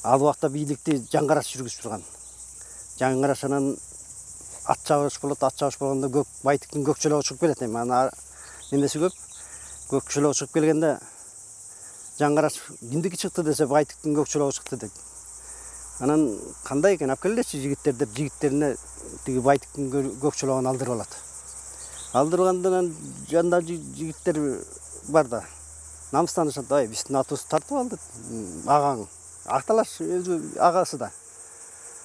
Ал убакта бийликти Жаңгараш жүргүзүп турган. Жаңгараш анан ат чабыш болот, ат чабыш болгондо Байтиктин көкчөлөгү чыгып келет. Анан немеси көп. Көкчөлөгү чыгып келгенде Жаңгараш кимдики чыкты десе Байтиктин көкчөлөгү чыкты дейт. Анан кандай экен, алып келелечи жигиттер деп жигиттерине тиги Байтиктин көкчөлөгүн алдырып алат. Алдыргандан жанында жигиттер бар да. Намыстанышат, ай биздин атыбызды тартып алды. Агаң. Акталаш өзү агасы да.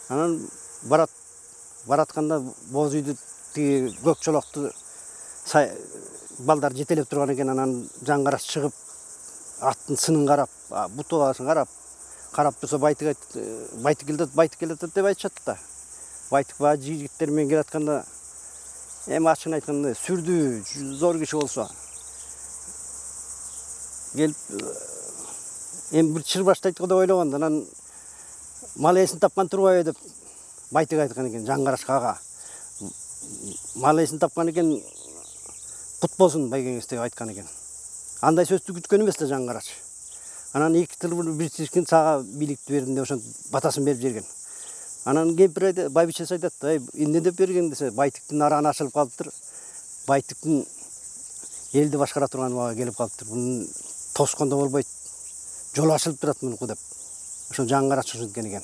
Анан баратканда боз үйдү тиги көкчөлөктү балдар жетелеп турган экен. Анан Жаңгараш чыгып аттын сынын карап, бутуласын карап турса Байтик келет деп айтышат да. Байтик баа жигиттер менен келатканда эми ачыгын айтканда сүрдүү, зор киши болсо келип эми бир чыр баштайт го деп ойлогон. Анан мал эсин тапкан турбайбы деп Байтик айткан экен Жаңгарашка. Ага мал эсин тапкан экен, кут болсун байгеңиз деп айткан экен. Андай сөздү күткөн эмес да Жаңгараш. Анан 2 тыл бир чиркин сага бийликти бердим деп ошентип батасын берип жиберген. Анан кемпир байбичеси айтат, эмне деп берген десе, Байтиктин араны ачылып калыптыр. Байтиктин элди башкара турган убагы келип калыптыр. Муну тоскондо болбойт. Жол ачылып турат мунуку деп. Ошо Жаңгараш ушинткен экен.